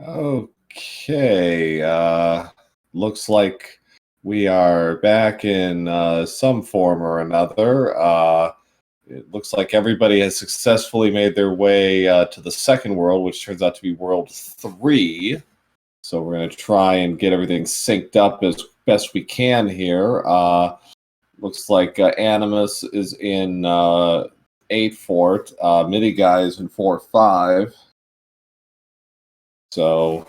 Okay, looks like we are back in some form or another. It looks like everybody has successfully made their way to the second world, which turns out to be World 3. So we're going to try and get everything synced up as best we can here. Looks like Animus is in 8 Fort, Midi Guy is in 4-5. So...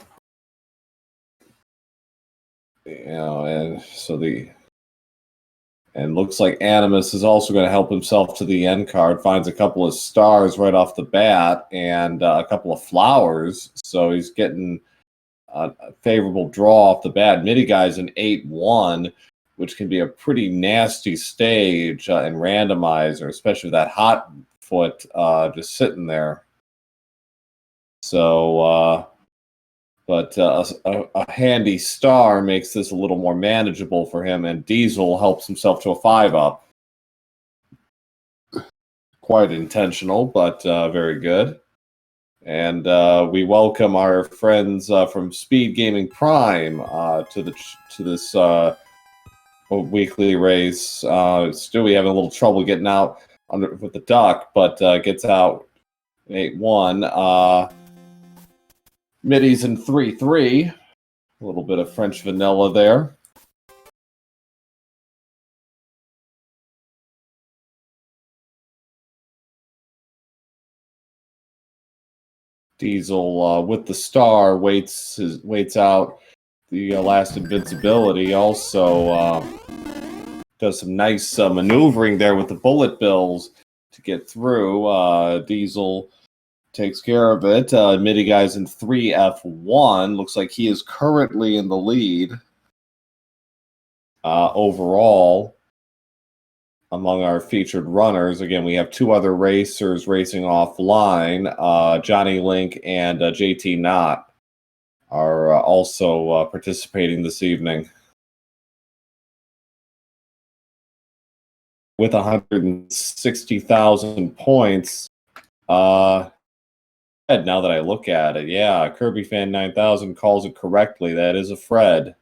and looks like Animus is also going to help himself to the end card. Finds a couple of stars right off the bat and a couple of flowers, so he's getting a favorable draw off the bat. Midi Guy's an 8-1, which can be a pretty nasty stage in Randomizer, especially with that hot foot just sitting there. So. But a handy star makes this a little more manageable for him, and Diesel helps himself to a 5-up. Quite intentional, but very good. And we welcome our friends from Speed Gaming Prime to this weekly race. Stewie having a little trouble getting out with the duck, but gets out 8-1. Middies in 3-3. A little bit of French vanilla there. Diesel with the star waits out the last invincibility. Also does some nice maneuvering there with the bullet bills to get through. Diesel takes care of it. Midi Guy's in 3F1. Looks like he is currently in the lead overall among our featured runners. Again, we have two other racers racing offline. Johnny Link and JT Knott are also participating this evening. With 160,000 points, now that I look at it, yeah, Kirby Fan 9000 calls it correctly. That is a Fred.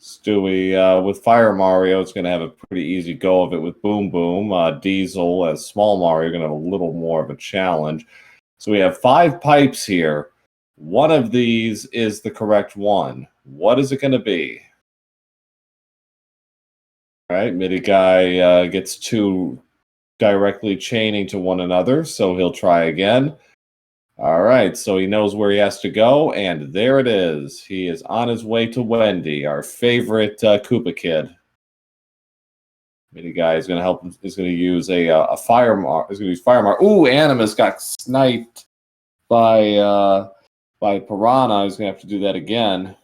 Stewie with Fire Mario is going to have a pretty easy go of it with Boom Boom. Diesel as Small Mario going to have a little more of a challenge. So we have 5 pipes here. One of these is the correct one. What is it going to be? All right, Midi Guy gets 2 directly chaining to one another, so he'll try again. All right, so he knows where he has to go, and there it is. He is on his way to Wendy, our favorite Koopa kid. Midi Guy is going to help him. Is going to use a fire mark. Is going to use fire mark. Ooh, Animus got sniped by Piranha. He's going to have to do that again.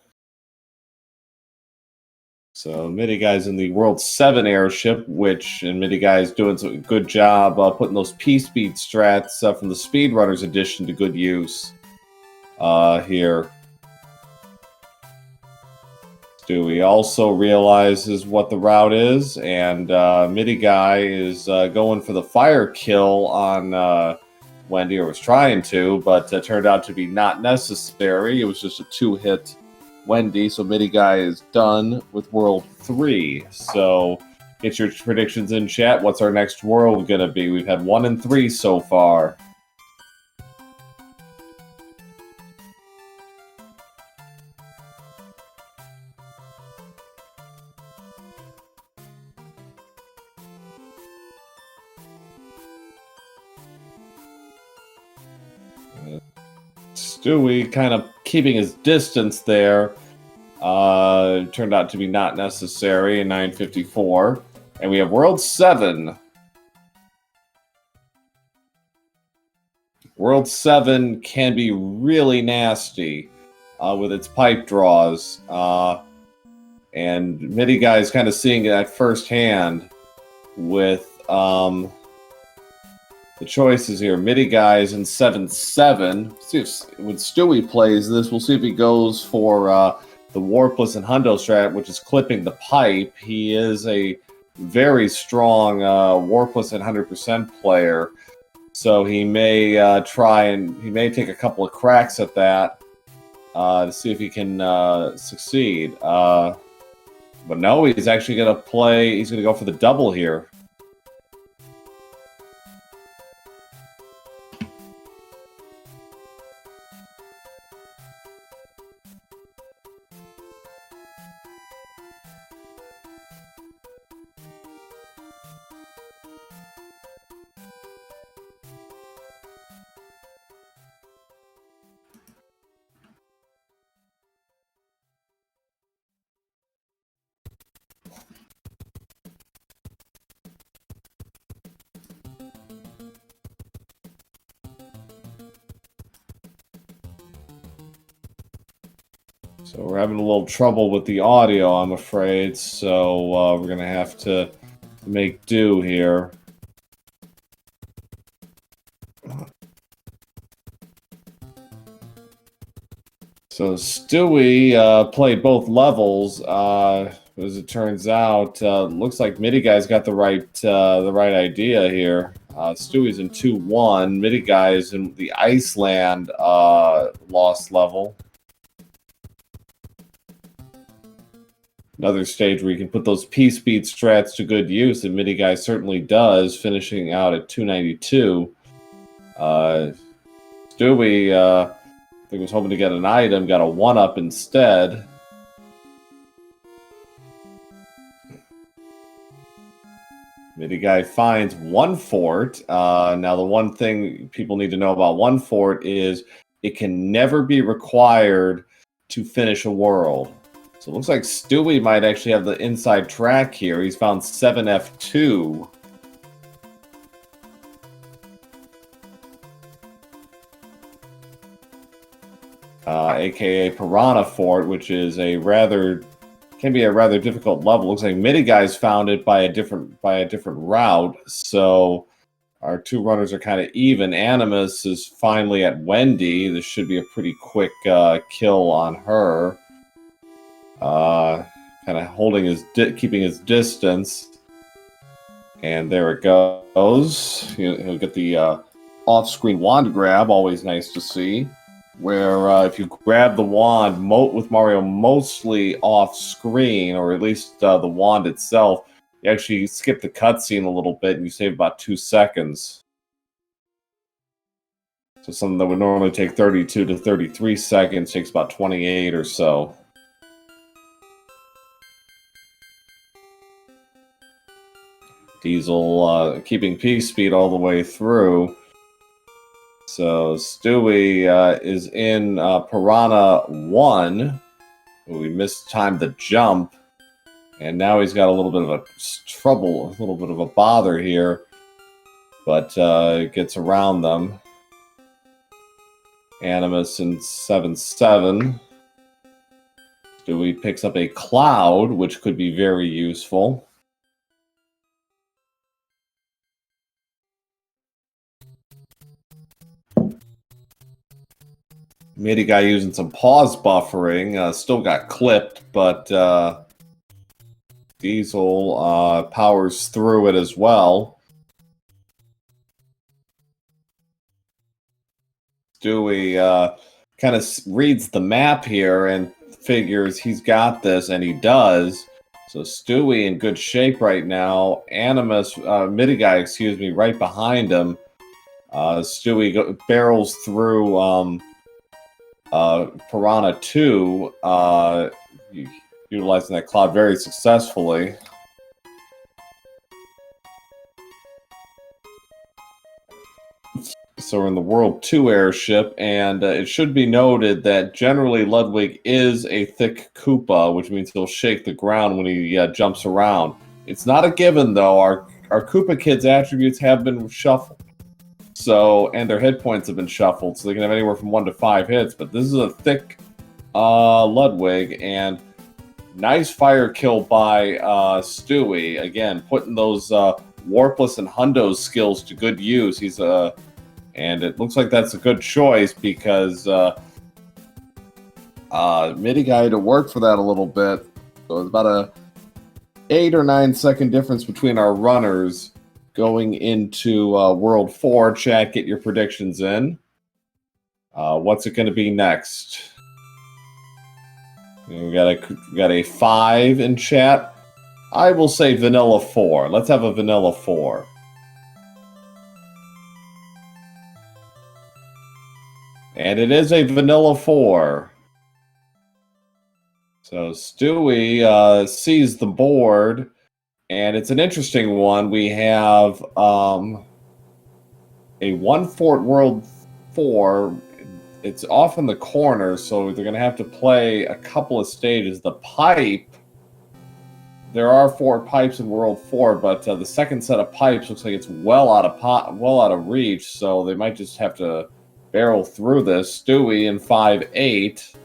So Midi Guy's in the World 7 airship, and Midi Guy is doing a good job putting those P-Speed strats from the Speedrunners edition to good use here. Stewie also realizes what the route is, and Midi Guy is going for the fire kill on Wendy, or was trying to, but turned out to be not necessary. It was just a 2-hit Wendy, so Midi Guy is done with World 3. So get your predictions in chat. What's our next world going to be? We've had 1 and 3 so far. Stewie kind of keeping his distance there. Turned out to be not necessary in 954. And we have World 7. World 7 can be really nasty with its pipe draws. And Midi Guy is kind of seeing that firsthand with the choices here. Midi Guy is in 7-7. See if when Stewie plays this, we'll see if he goes for the Warpless and Hundo strat, which is clipping the pipe. He is a very strong Warpless and 100% player. So he may he may take a couple of cracks at that to see if he can succeed. But no, he's actually going to play, he's going to go for the double here. So we're having a little trouble with the audio, I'm afraid. So we're going to have to make do here. So Stewie played both levels. As it turns out, looks like Midi Guy's got the right idea here. Stewie's in 2-1. Midi Guy is in the Iceland lost level. Another stage where you can put those P-speed strats to good use, and Midi Guy certainly does, finishing out at 292. Stewie, I think was hoping to get an item, got a 1-up instead. Midi Guy finds one fort. Now, the one thing people need to know about one fort is it can never be required to finish a world. So it looks like Stewie might actually have the inside track here. He's found 7F2. AKA Piranha Fort, which is can be a rather difficult level. Looks like Midi Guy's found it by a different route. So our two runners are kind of even. Animus is finally at Wendy. This should be a pretty quick kill on her. Kind of holding keeping his distance, and there it goes. He'll get the off-screen wand grab. Always nice to see. Where if you grab the wand with Mario mostly off-screen, or at least the wand itself, you actually skip the cutscene a little bit, and you save about 2 seconds. So something that would normally take 32 to 33 seconds takes about 28 or so. Diesel keeping P-speed all the way through. So Stewie is in Piranha 1. We mistimed the jump. And now he's got a little bit of a trouble, a little bit of a bother here. But gets around them. Animus in 7-7. Stewie picks up a cloud, which could be very useful. Midi Guy using some pause buffering. Still got clipped, but Diesel powers through it as well. Stewie kind of reads the map here and figures he's got this, and he does. So Stewie in good shape right now. Animus, Midi Guy, excuse me, right behind him. Stewie barrels through Piranha 2, utilizing that cloud very successfully. So we're in the World 2 airship, and it should be noted that generally Ludwig is a thick Koopa, which means he'll shake the ground when he jumps around. It's not a given, though. Our Koopa Kids attributes have been shuffled. So, and their hit points have been shuffled, so they can have anywhere from 1 to 5 hits. But this is a thick Ludwig, and nice fire kill by Stewie. Again, putting those Warpless and Hundo skills to good use. He's and it looks like that's a good choice because Midi Guy had to work for that a little bit. So it's about a 8 or 9 second difference between our runners going into World 4. Chat, get your predictions in. What's it going to be next? We got a 5 in chat. I will say Vanilla 4. Let's have a Vanilla 4. And it is a Vanilla 4. So Stewie sees the board, and it's an interesting one. We have a 1 Fort World 4. It's off in the corner, so they're going to have to play a couple of stages. The pipe, there are 4 pipes in World 4, but the second set of pipes looks like it's well out of reach, so they might just have to barrel through this. Stewie in 5-8.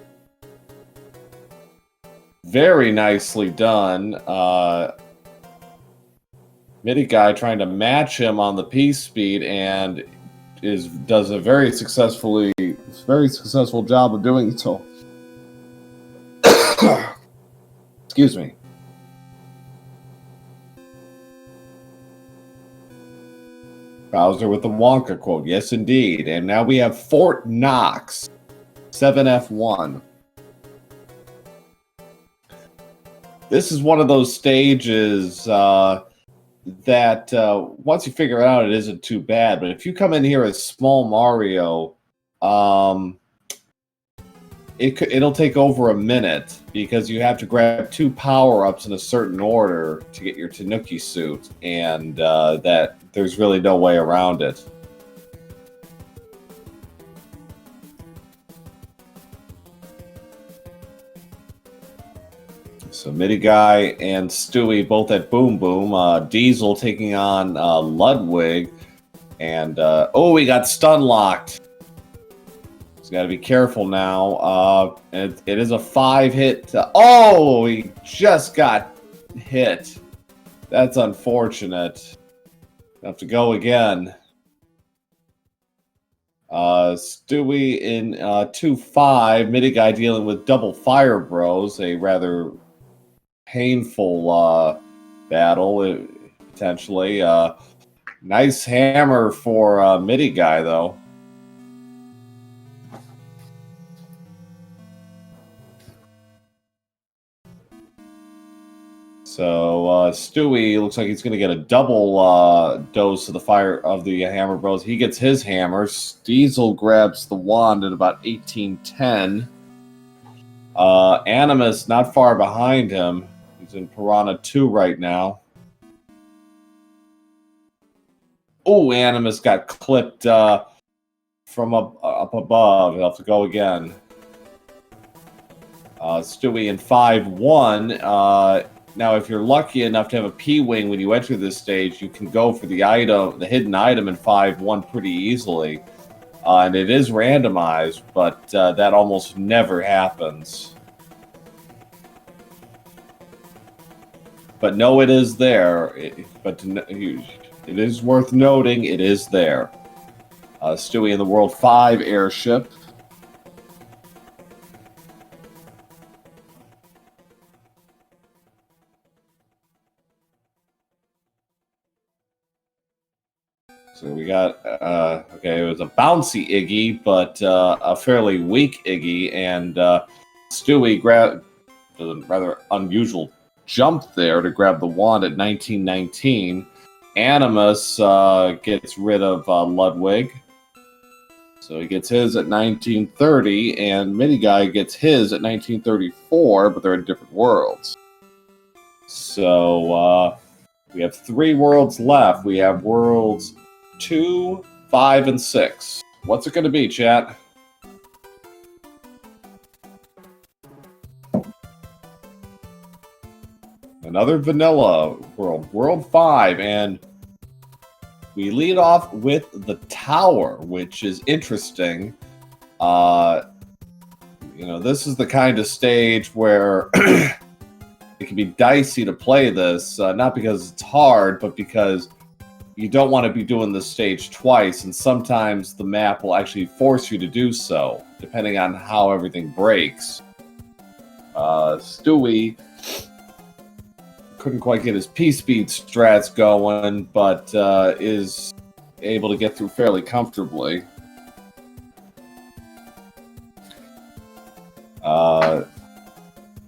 Very nicely done. Midi guy trying to match him on the piece speed and does a very successful job of doing so. Excuse me. Bowser with the Wonka quote. Yes, indeed. And now we have Fort Knox. 7F1. This is one of those stages that once you figure it out, it isn't too bad. But if you come in here as Small Mario, it'll take over a minute because you have to grab 2 power-ups in a certain order to get your Tanuki suit, and that there's really no way around it. So Midi Guy and Stewie both at Boom Boom. Diesel taking on Ludwig. And, we got stun locked. He's got to be careful now. It is a 5-hit. He just got hit. That's unfortunate. Have to go again. Stewie in 2-5. Midi Guy dealing with double Fire Bros. A rather painful battle, potentially. Nice hammer for Midi Guy, though. So Stewie looks like he's going to get a double dose of the Hammer Bros. He gets his hammers. Diesel grabs the wand at about 1810. Animus not far behind him. He's in Piranha 2 right now. Oh, Animus got clipped from up above. He'll have to go again. Stewie in 5-1. Now, if you're lucky enough to have a P-Wing when you enter this stage, you can go for the hidden item in 5-1 pretty easily. And it is randomized, but that almost never happens. But no, it is there. It is worth noting, it is there. Stewie in the World 5 airship. So we got, it was a bouncy Iggy, but a fairly weak Iggy, and Stewie grabbed a rather unusual jump there to grab the wand at 1919. Animus gets rid of Ludwig. So he gets his at 1930, and Midi Guy gets his at 1934, but they're in different worlds. So we have 3 worlds left. We have worlds 2, 5, and 6. What's it going to be, chat? Another vanilla world, World 5, and we lead off with the tower, which is interesting. This is the kind of stage where it can be dicey to play this, not because it's hard, but because you don't want to be doing this stage twice, and sometimes the map will actually force you to do so, depending on how everything breaks. Stewie couldn't quite get his P-speed strats going, but is able to get through fairly comfortably.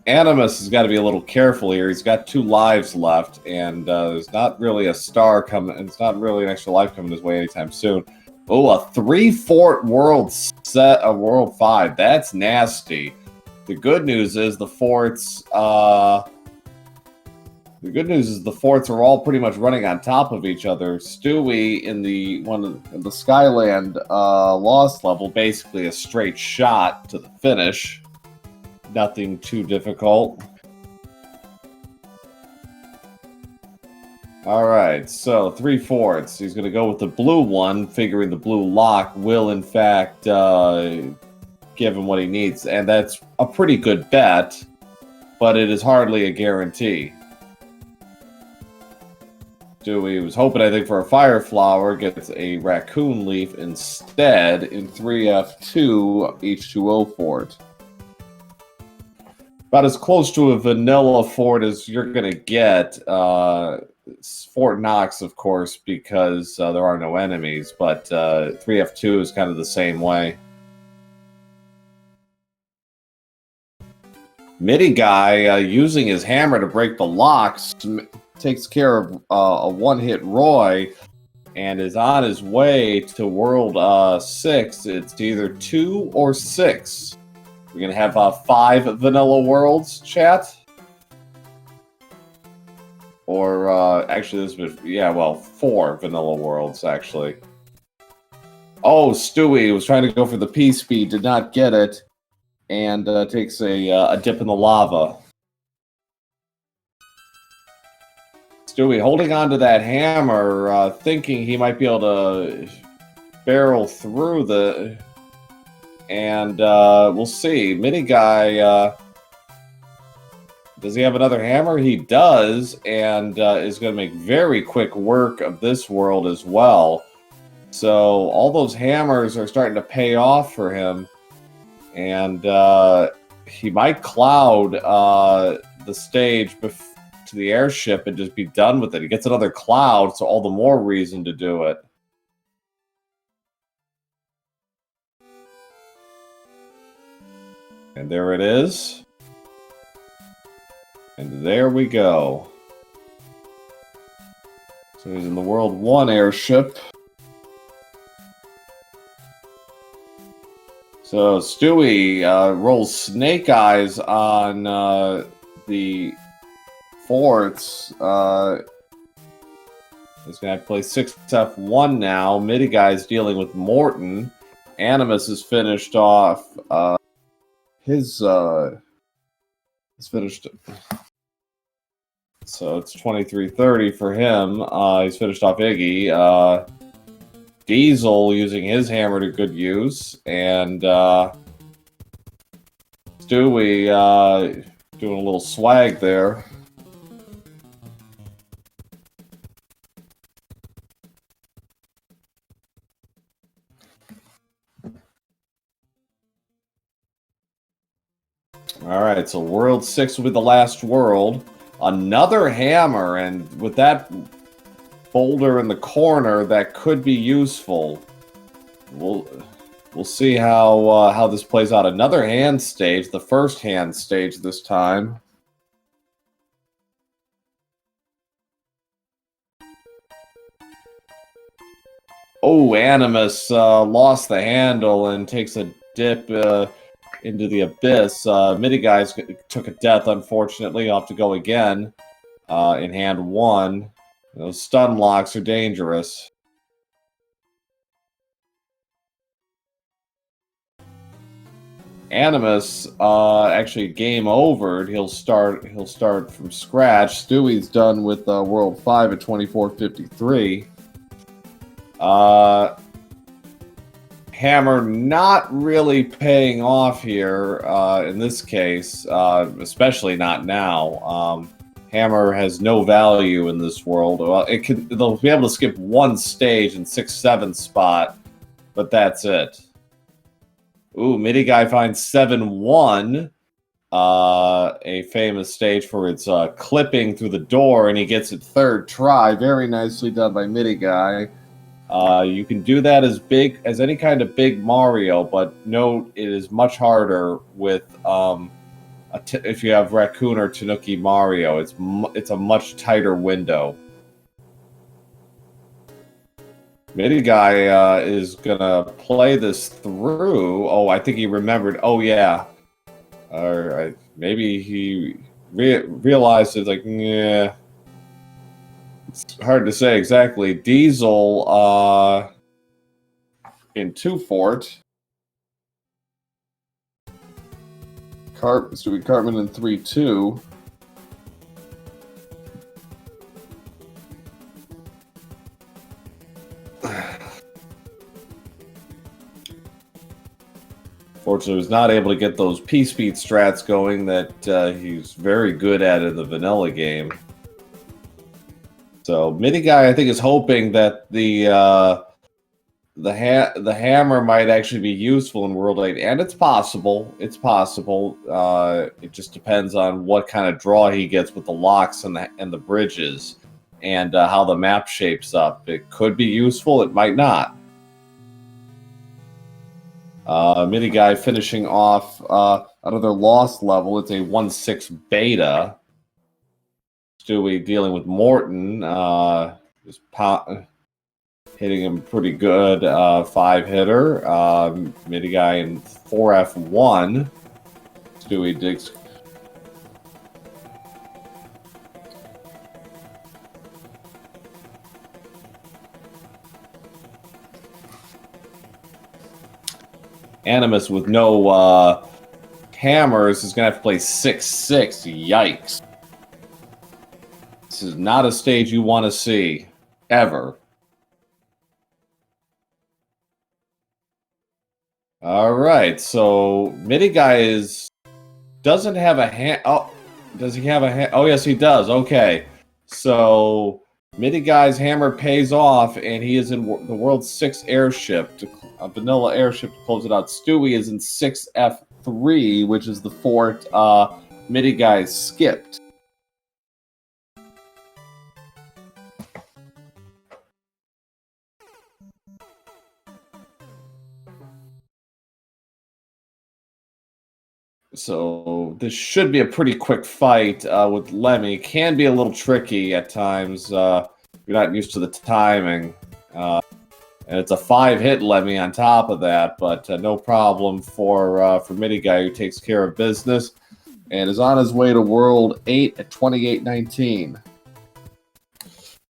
Animus has got to be a little careful here. He's got 2 lives left, and there's not really a star coming. It's not really an extra life coming his way anytime soon. Oh, a 3-fort world set of World 5. That's nasty. The good news is the forts. The good news is the forts are all pretty much running on top of each other. Stewie in the Skyland Lost level, basically a straight shot to the finish. Nothing too difficult. All right, so 3 forts. He's going to go with the blue one, figuring the blue lock will, in fact, give him what he needs. And that's a pretty good bet, but it is hardly a guarantee. Stewie was hoping, I think, for a fire flower, gets a raccoon leaf instead in 3F2 H2O fort. About as close to a vanilla fort as you're going to get. Fort Knox, of course, because there are no enemies, but 3F2 is kind of the same way. MIDI guy, using his hammer to break the locks, takes care of a one-hit Roy, and is on his way to World 6. It's either 2 or 6. We're going to have 5 vanilla worlds, chat? Or, actually, this was, yeah, well, 4 vanilla worlds, actually. Oh, Stewie was trying to go for the P-speed, did not get it, and takes a dip in the lava. Stewie holding on to that hammer, thinking he might be able to barrel through the... And we'll see. MIDI guy, does he have another hammer? He does, and is going to make very quick work of this world as well. So all those hammers are starting to pay off for him. And he might cloud the stage to the airship and just be done with it. He gets another cloud, so all the more reason to do it. And there it is. And there we go. So he's in the World 1 airship. So Stewie rolls snake eyes on the forts. He's going to have to play 6F1 now. MIDI guy's dealing with Morton. Animus is finished off. His finished, so it's 23-30 for him. He's finished off Iggy. Diesel using his hammer to good use, and Stewie doing a little swag there. All right, so World 6 will be the last world. Another hammer, and with that boulder in the corner, that could be useful. We'll see how this plays out. Another hand stage, the first hand stage this time. Oh, Animus lost the handle and takes a dip into the abyss. MIDI guys took a death, unfortunately. He'll have to go again in hand 1. Those stun locks are dangerous. Animus actually game over. He'll start from scratch. Stewie's done with World 5 at 24:53. Hammer not really paying off here in this case, especially not now. Hammer has no value in this world. Well, they'll be able to skip one stage in 6-7 spot, but that's it. Ooh, MIDI guy finds 7-1, a famous stage for its clipping through the door, and he gets it third try. Very nicely done by MIDI Guy. You can do that as big as any kind of big Mario, but note it is much harder with if you have Raccoon or Tanuki Mario. It's a much tighter window. MIDI Guy is gonna play this through. Oh, I think he remembered. Oh yeah, or maybe he realized it's like, yeah. It's hard to say exactly. Diesel in 2-Fort. Stewie Cartman in 3-2. Fortunately, was not able to get those P-Speed strats going that he's very good at in the vanilla game. So MIDI Guy, I think, is hoping that the hammer might actually be useful in World 8, and it's possible. It's possible. It just depends on what kind of draw he gets with the locks and the bridges, and how the map shapes up. It could be useful. It might not. MIDI Guy finishing off another lost level. It's a 1-6 beta. Stewie dealing with Morton, just hitting him pretty good. 5-hitter. MIDI Guy in 4F1. Stewie digs. Animus with no hammers is going to have to play 6-6. Yikes. This is not a stage you want to see, ever. All right, so MIDI Guy doesn't have a hand. Oh, does he have a hand? Oh, yes, he does. Okay, so MIDI Guy's hammer pays off, and he is in the world's 6th airship, a vanilla airship to close it out. Stewie is in 6F3, which is the fort MIDI Guy skipped. So this should be a pretty quick fight with Lemmy. Can be a little tricky at times. You're not used to the timing. And it's a 5-hit Lemmy on top of that, but no problem for MIDI Guy, who takes care of business and is on his way to World 8 at 28-19.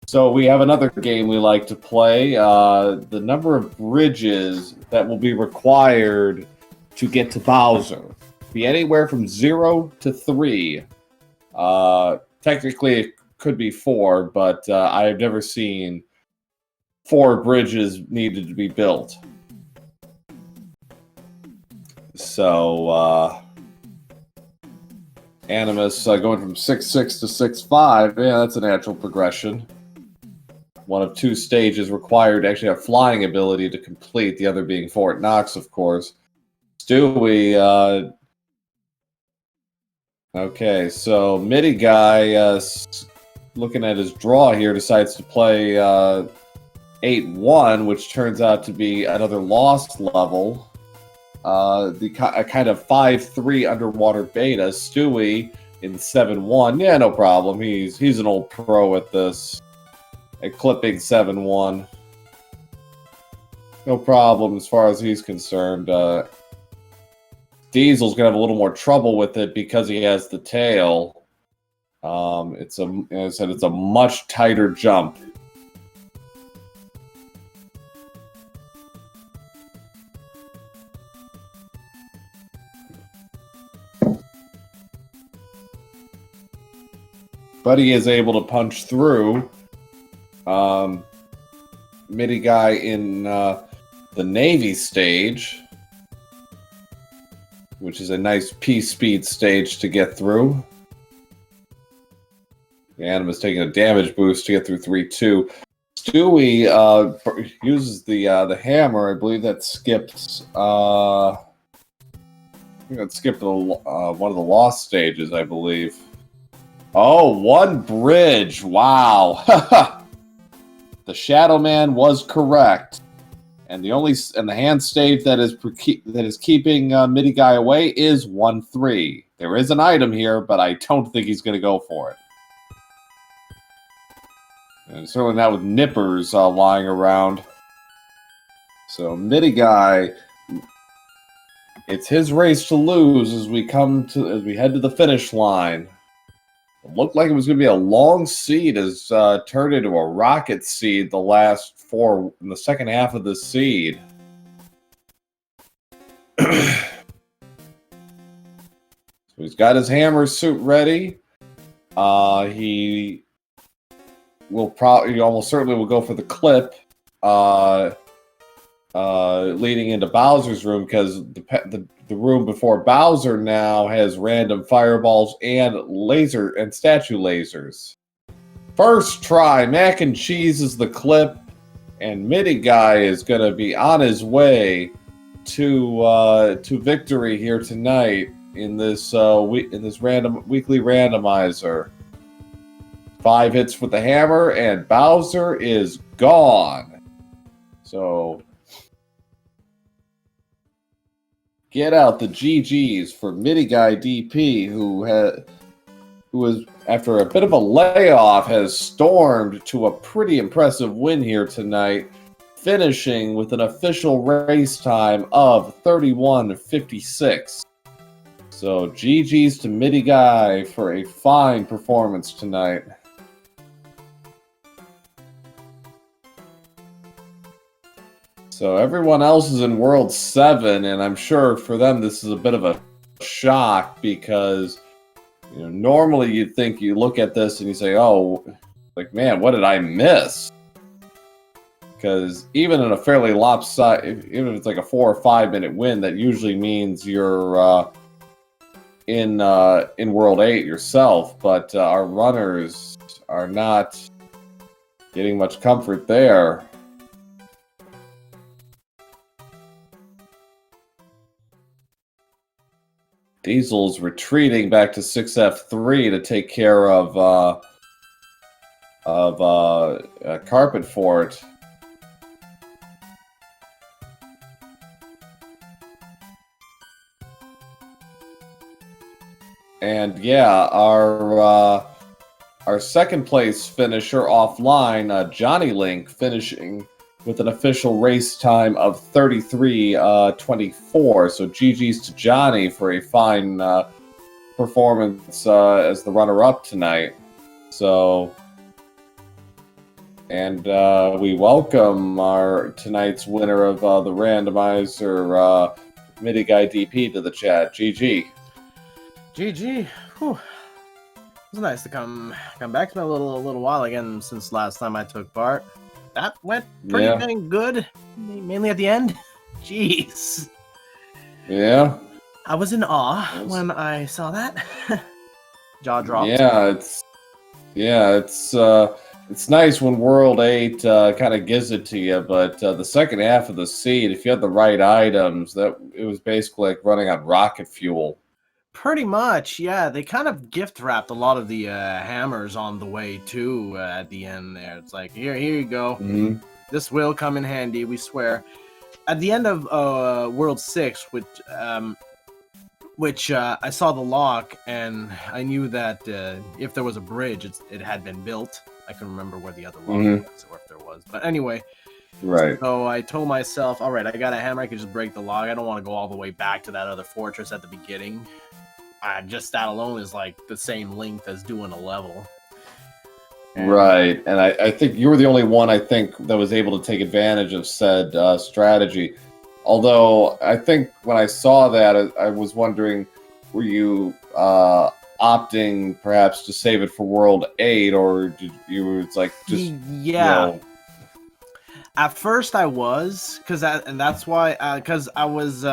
So we have another game we like to play. The number of bridges that will be required to get to Bowser. Be anywhere from 0 to 3. Technically, it could be 4, but I have never seen 4 bridges needed to be built. So, Animus going from 6-6 to 6-5. Yeah, that's a natural progression. One of 2 stages required to actually have flying ability to complete, the other being Fort Knox, of course. Stewie, okay, so MIDI Guy, looking at his draw here, decides to play 8-1, which turns out to be another lost level. A kind of 5-3 underwater beta. Stewie in 7-1. Yeah, no problem. He's an old pro at this. At clipping 7-1. No problem as far as he's concerned. Diesel's gonna have a little more trouble with it because he has the tail. As I said, it's a much tighter jump. But he is able to punch through. MIDI Guy in the Navy stage, which is a nice P-speed stage to get through. The Animus taking a damage boost to get through 3-2. Stewie uses the hammer. I believe that skips. I'm gonna skip the one of the lost stages, I believe. Oh, one bridge! Wow, the Shadow Man was correct, and the hand stage that is keeping MIDI Guy away is 1-3. There is an item here, but I don't think he's gonna go for it. And certainly not with nippers lying around. So MIDI Guy, it's his race to lose as we head to the finish line. It looked like it was going to be a long seed, as turned into a rocket seed the last 4 in the second half of the seed. So he's got his hammer suit ready. He almost certainly will go for the clip, leading into Bowser's room, because the room before Bowser now has random fireballs and statue lasers. First try, Mac and Cheese is the clip, and MIDI Guy is going to be on his way to victory here tonight in this weekly randomizer. 5 hits with the hammer, and Bowser is gone. So, get out the GGs for MIDI Guy DP, who was, after a bit of a layoff, has stormed to a pretty impressive win here tonight, finishing with an official race time of 31:56. So, GGs to MIDI Guy for a fine performance tonight. So everyone else is in World 7, and I'm sure for them this is a bit of a shock, because normally you'd think, you look at this and you say, oh, like, man, what did I miss? Because even in a fairly lopsided, even if it's like a 4 or 5 minute win, that usually means you're in World 8 yourself. But our runners are not getting much comfort there. Diesel's retreating back to 6F3 to take care of Carpet Fort. And yeah, our second place finisher offline, Johnny Link, finishing with an official race time of 33:24. So GG's to Johnny for a fine performance as the runner-up tonight. So, and we welcome our tonight's winner of the randomizer, MIDI Guy DP, to the chat. GG. GG. Whew. It was nice to come back. It's been a little while again since last time I took part. That went pretty dang good, mainly at the end. Jeez. Yeah. I was in awe when I saw that. Jaw dropped. Yeah, it's nice when World 8 kind of gives it to you, but the second half of the seed, if you had the right items, it was basically like running on rocket fuel. Pretty much, yeah. They kind of gift wrapped a lot of the hammers on the way too at the end there. It's like, here you go. Mm-hmm. This will come in handy, we swear. At the end of World 6, which I saw the lock, and I knew that if there was a bridge, it had been built. I couldn't remember where the other lock was, or if there was. But anyway, right. So I told myself, all right, I got a hammer. I could just break the lock. I don't want to go all the way back to that other fortress at the beginning. Just that alone is like the same length as doing a level. Right, and I think you were the only one, I think, that was able to take advantage of said strategy. Although, I think when I saw that, I was wondering, were you opting perhaps to save it for World 8, or did you, it's like, just, yeah. At first I was, and that's why, because I was,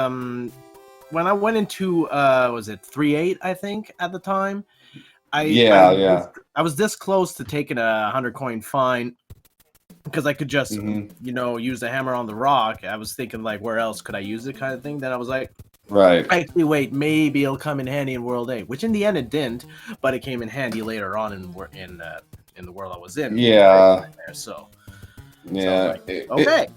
when I went into, was it 3-8, I think, at the time? I was this close to taking a 100 coin fine, because I could just, use the hammer on the rock. I was thinking, like, where else could I use it, kind of thing. Then I was like, Right. Actually, wait, maybe it'll come in handy in World 8, which in the end it didn't, but it came in handy later on in the world I was in. Yeah. There, so I was Yeah. like, okay.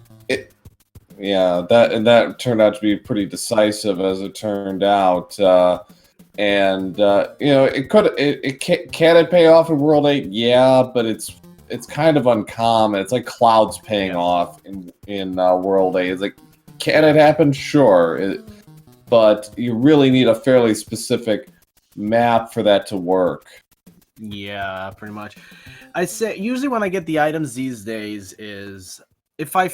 Yeah. That turned out to be pretty decisive, as it turned out. Can it pay off in World 8? Yeah, but it's kind of uncommon. It's like clouds paying off in World 8. It's like, can it happen? Sure. But you really need a fairly specific map for that to work. Yeah, pretty much. I say usually when I get the items these days is if I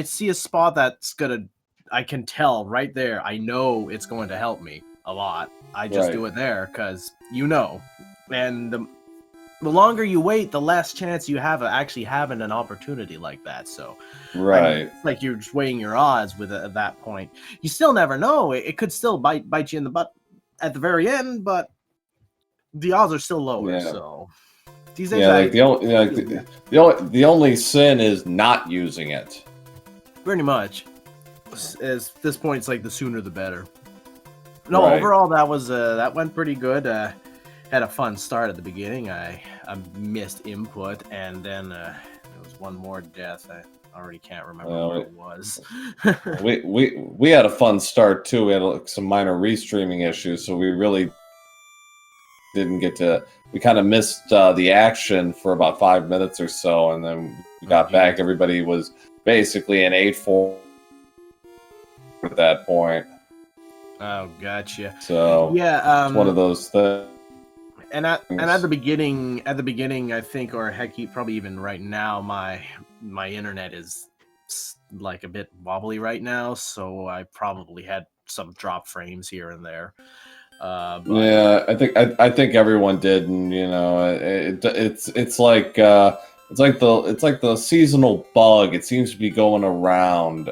see a spot that's gonna, I can tell right there, I know it's going to help me a lot. I just do it there because and the longer you wait, the less chance you have of actually having an opportunity like that. So, Right. like you're just weighing your odds with it at that point. You still never know. It could still bite you in the butt at the very end, but the odds are still lower. Yeah. So these days, the only sin is not using it. pretty much. At this point, it's like the sooner the better. No, Right. overall that went pretty good. Had a fun start at the beginning. I missed input, and then there was one more death. I already can't remember what it was. we had a fun start too. We had some minor restreaming issues, so we really didn't get to. We kind of missed the action for about 5 minutes or so, and then we got back. Everybody was basically in 8-4 at that point. Oh, gotcha. So yeah, it's one of those things. And at the beginning, I think, or heck, probably even right now, my internet is like a bit wobbly right now, so I probably had some drop frames here and there. But... Yeah, I think everyone did, and it's like the seasonal bug. It seems to be going around.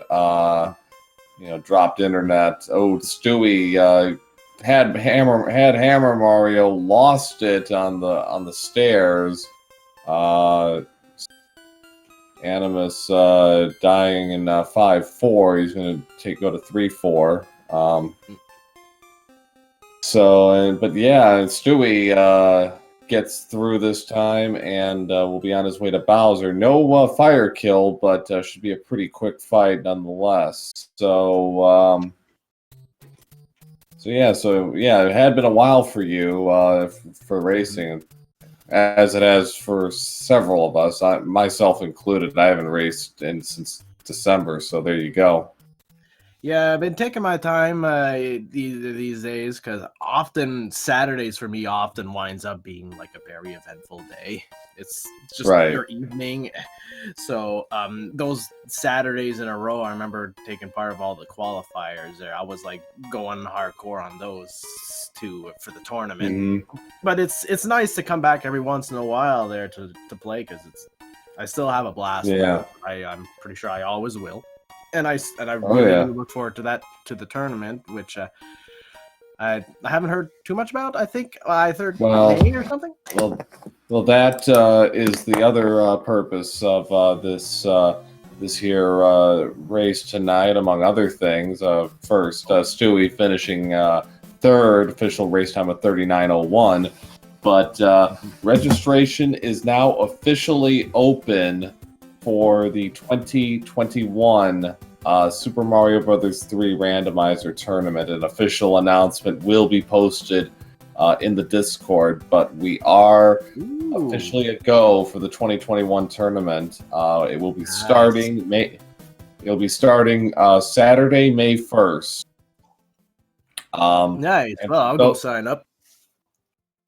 Dropped internet. Oh, Stewie had Hammer Mario, lost it on the stairs. Animus dying in 5-4. He's gonna go to 3-4. But Stewie gets through this time and will be on his way to Bowser. No fire kill, but should be a pretty quick fight nonetheless. It had been a while for you for racing, as it has for several of us, myself included. I haven't raced since December, so there you go. Yeah, I've been taking my time these days because often Saturdays for me often winds up being like a very eventful day. It's just your evening. So those Saturdays in a row, I remember taking part of all the qualifiers there. I was like going hardcore on those too for the tournament. Mm-hmm. But it's nice to come back every once in a while there to play because I still have a blast. Yeah, I'm pretty sure I always will. And I really look forward to the tournament, which I haven't heard too much about. I think I heard May or something. Well, that is the other purpose of this here race tonight, among other things. First, Stewie finishing third, official race time of 39:01. But registration is now officially open for the 2021 Super Mario Bros. 3 Randomizer Tournament. An official announcement will be posted in the Discord, but we are officially a go for the 2021 tournament. It will be starting Saturday, May 1st. Nice. Well, I'll go sign up.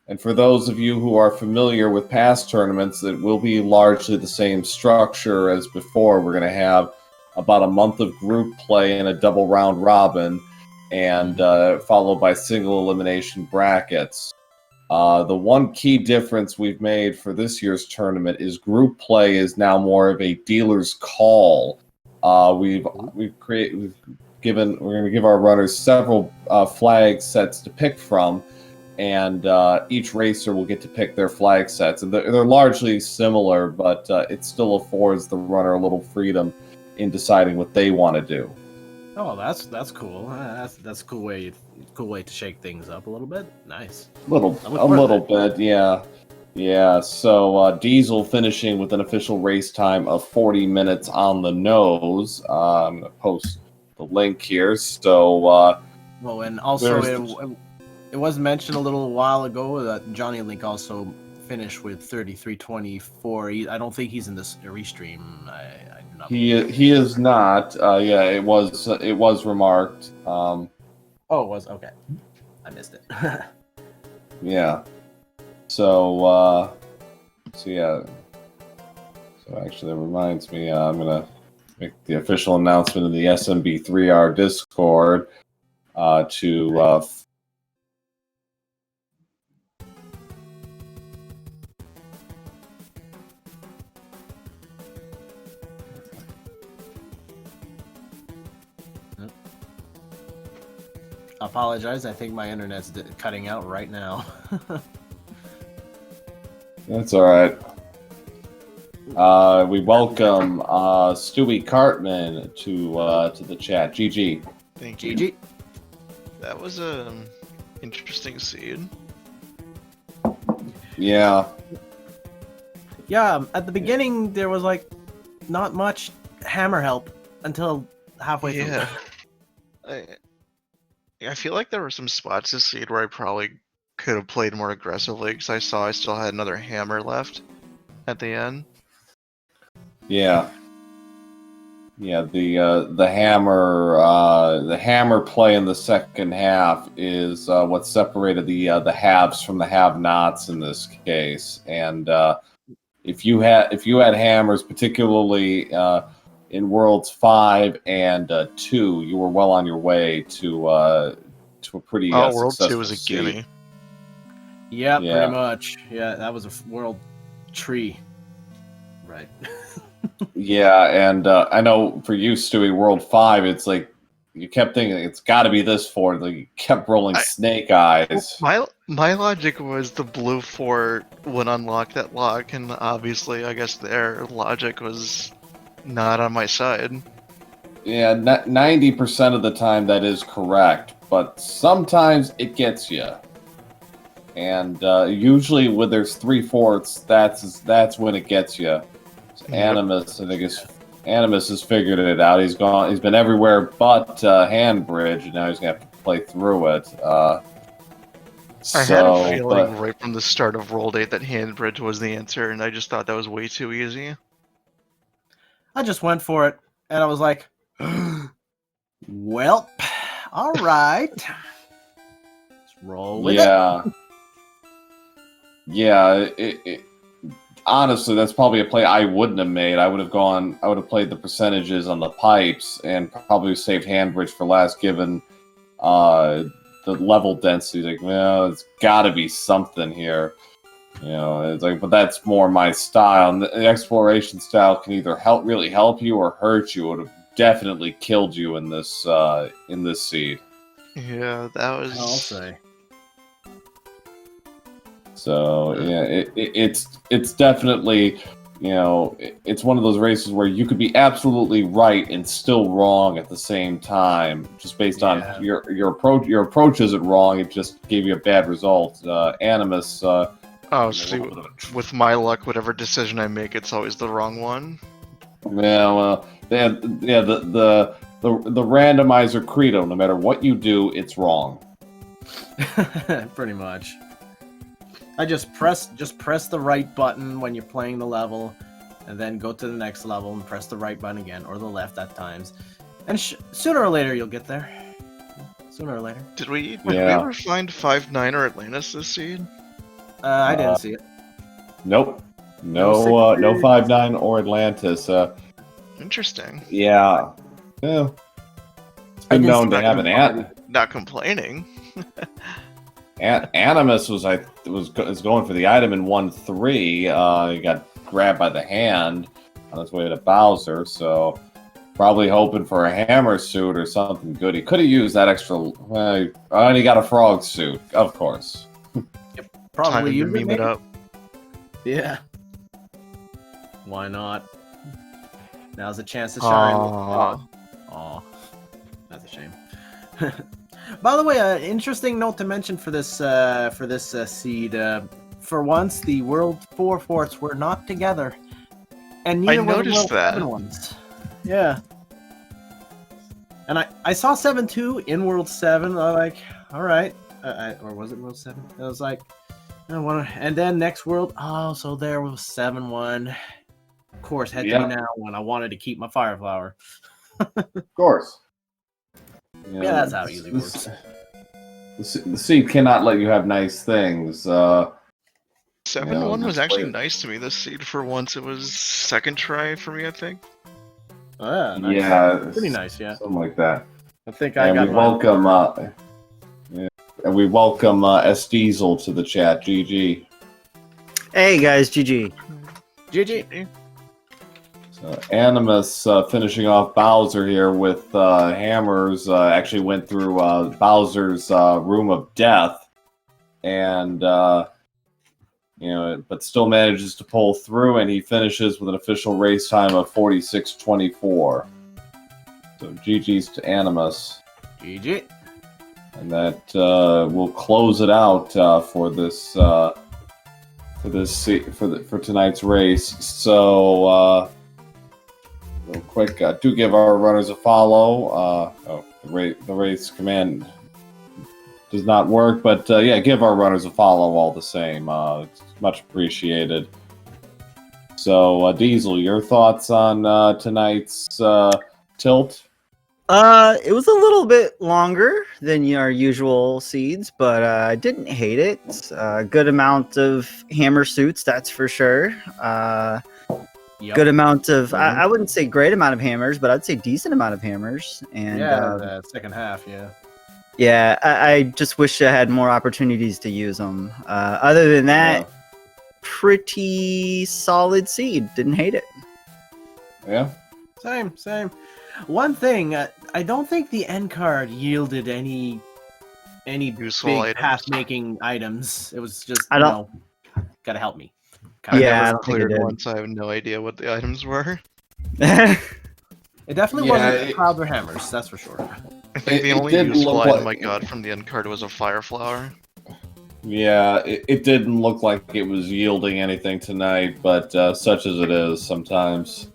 And for those of you who are familiar with past tournaments, it will be largely the same structure as before. We're going to have about a month of group play and a double round robin, and followed by single elimination brackets. The one key difference we've made for this year's tournament is group play is now more of a dealer's call. We're going to give our runners several flag sets to pick from, and each racer will get to pick their flag sets. And they're largely similar, but it still affords the runner a little freedom in deciding what they want to do. Oh, that's cool. That's a cool way to shake things up a little bit. Nice. I look A forward to little that. bit, yeah. Yeah, so Diesel finishing with an official race time of 40 minutes on the nose. I'm going to post the link here. So Well, and also there's. it was mentioned a little while ago that Johnny Link also finished with 33:24. I don't think he's in this restream. I do not believe He is not. Yeah, it was remarked. Oh, it was okay. I missed it. Yeah. So yeah. So actually, that reminds me. I'm gonna make the official announcement in the SMB3R Discord to. Apologize. I think my internet's cutting out right now. That's all right. We welcome Stewie Cartman to the chat. GG. Thank you. GG. That was a interesting seed. Yeah. Yeah, at the beginning there was like not much hammer help until halfway through. Yeah. I feel like there were some spots this seed where I probably could have played more aggressively because I saw I still had another hammer left at the end. Yeah. Yeah, the hammer play in the second half is what separated the haves from the have-nots in this case. And if you had hammers, particularly in Worlds 5 and 2, you were well on your way to a pretty World 2 successful was a seed. gimme. Yeah, Yeah. pretty much. Yeah, that was a world tree. Right. Yeah, and I know for you, Stewie, World 5, it's like you kept thinking it's got to be this fort. Like you kept rolling snake eyes. My logic was the blue fort would unlock that lock, and obviously, I guess their logic was not on my side. Yeah, 90% of the time that is correct, but sometimes it gets you. And usually when there's 3 forts, that's when it gets you. So Animus, I think Animus has figured it out. He's been everywhere but Handbridge, and now he's gonna have to play through it. I had a feeling right from the start of World 8 that Handbridge was the answer, and I just thought that was way too easy. I just went for it, and I was like, well, all right. Let's roll with it. Yeah, honestly, that's probably a play I wouldn't have made. I would have played the percentages on the pipes and probably saved Handbridge for last, given the level density. Like, well, it's got to be something here. You know, it's like, but that's more my style. And the exploration style can either really help you or hurt you. It would have definitely killed you in this seed. Yeah, that was. I'll say. So yeah, it's definitely, you know, it's one of those races where you could be absolutely right and still wrong at the same time, just based on your approach. Your approach isn't wrong; it just gave you a bad result. Animus. So with my luck, whatever decision I make, it's always the wrong one. Yeah, well, the randomizer credo: no matter what you do, it's wrong. Pretty much. I just press the right button when you're playing the level, and then go to the next level and press the right button again, or the left at times. And sooner or later you'll get there. Sooner or later. Did we ever find 5-9 or Atlantis this seed? I didn't see it. Nope. No 5-9 or Atlantis. Interesting. Yeah. Yeah. It's been known to have an Not complaining. Animus is going for the item in 1-3. He got grabbed by the hand on his way to Bowser, so probably hoping for a hammer suit or something good. He could have used that extra. And he got a frog suit, of course. Yep, probably you meme it up. Yeah. Why not? Now's a chance to shine. Aw. a shame. By the way, interesting note to mention for this seed. For once, the World 4 forts were not together, and neither were the World 7 ones. Yeah. And I saw 7-2 in World 7. I'm like, all right. Or was it World 7? I was like, I don't want to. And then next World, oh, so there was 7-1. Of course, head to me now when I wanted to keep my Fire Flower. Of course. Yeah, that's how it usually works. The seed cannot let you have nice things. 7-1 was actually nice to me. This seed for once. It was second try for me, I think. Oh, yeah, nice. Yeah, pretty nice. Yeah, something like that. I think I got. We welcome S Diesel to the chat. GG. Hey guys, GG. GG. So Animus finishing off Bowser here with hammers. Actually went through Bowser's room of death, and but still manages to pull through, and he finishes with an official race time of 46:24. So GG's to Animus. GG. And that will close it out for tonight's race. So real quick, do give our runners a follow. The race command does not work, but yeah, give our runners a follow all the same. It's much appreciated. So Diesel, your thoughts on tonight's tilt? It was a little bit longer than our usual seeds, but I didn't hate it. A good amount of hammer suits, that's for sure. Good amount of, I wouldn't say great amount of hammers, but I'd say decent amount of hammers. And the second half, yeah. Yeah, I just wish I had more opportunities to use them. Other than that, pretty solid seed. Didn't hate it. Yeah. Same. One thing, I don't think the end card yielded any useful big path-making items. It was just, gotta help me. I never cleared once. I have no idea what the items were. It definitely wasn't clouds or hammers, that's for sure. I think the only useful item I got from the end card was a Fire Flower. Yeah, it didn't look like it was yielding anything tonight, but such as it is sometimes.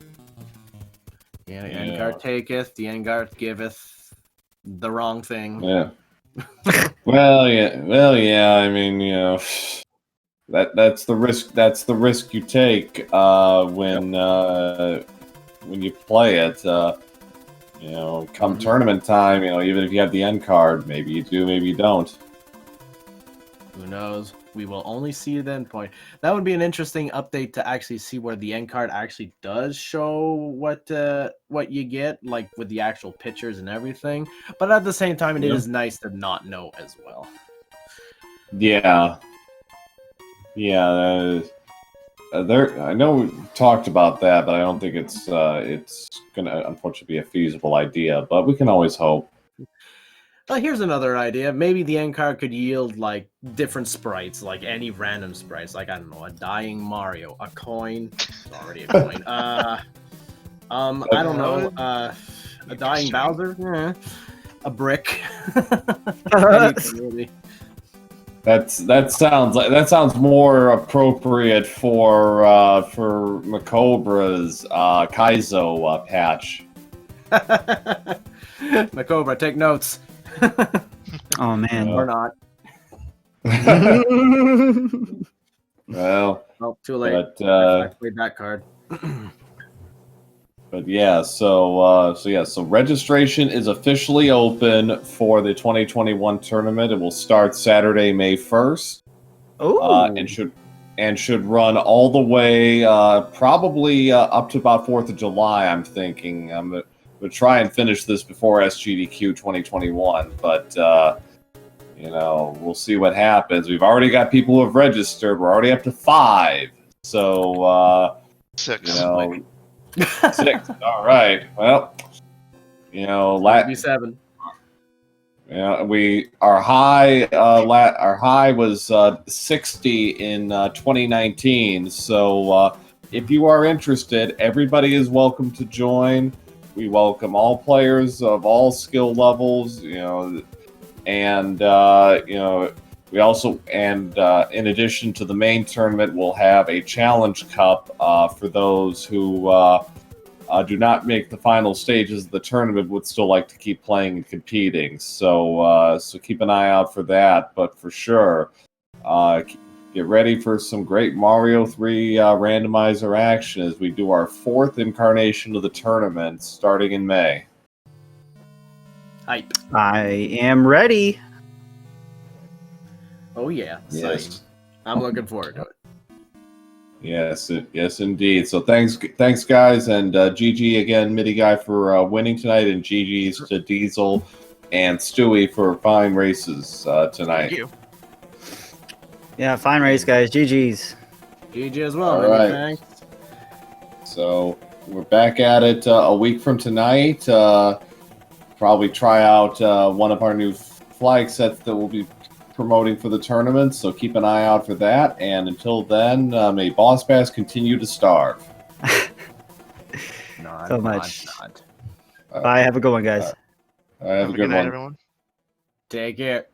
Yeah, the end card taketh, the end card giveth the wrong thing. Yeah. Well, yeah. I mean, that's the risk. That's the risk you take when you play it. Come tournament time, even if you have the end card, maybe you do, maybe you don't. Who knows? We will only see the end point. That would be an interesting update to actually see where the end card actually does show what you get, like with the actual pictures and everything. But at the same time, it is nice to not know as well. Yeah. I know we talked about that, but I don't think it's gonna unfortunately be a feasible idea. But we can always hope. Well, here's another idea. Maybe the end card could yield like different sprites, like any random sprites. Like, I don't know, a dying Mario, a coin, already a coin. I don't know, a dying Bowser, a brick. Anything, really. That sounds more appropriate for Macobra's Kaizo patch. Macobra, take notes. Oh man, or not. Well, too late. But I played that card. But yeah, so registration is officially open for the 2021 tournament. It will start Saturday, May 1st. And should run all the way probably up to about 4th of July, I'm thinking. I'm going to try and finish this before SGDQ 2021, but we'll see what happens. We've already got people who have registered. We're already up to 5. So 6. 6. All right. Well, Maybe 7. Yeah, our high was 60 in 2019. So if you are interested, everybody is welcome to join. we welcome all players of all skill levels. And we also in addition to the main tournament, we'll have a challenge cup for those who do not make the final stages of the tournament would still like to keep playing and competing. So keep an eye out for that. But for sure, get ready for some great Mario 3 randomizer action as we do our 4th incarnation of the tournament starting in May. Hype. I am ready. Oh yeah. Yes. Same. I'm looking forward to it. Yes, indeed. So thanks, guys, and GG again, Midi Guy, for winning tonight, and GG's to Diesel and Stewie for fine races tonight. Thank you. Yeah, fine race, guys. GG's. GG as well. All Many right. thanks. So we're back at it a week from tonight. Probably try out one of our new flag sets that we'll be promoting for the tournament, so keep an eye out for that. And until then, may Boss Bass continue to starve. So much. Bye. Have a good one, guys. Have a good night, one. everyone. Take care.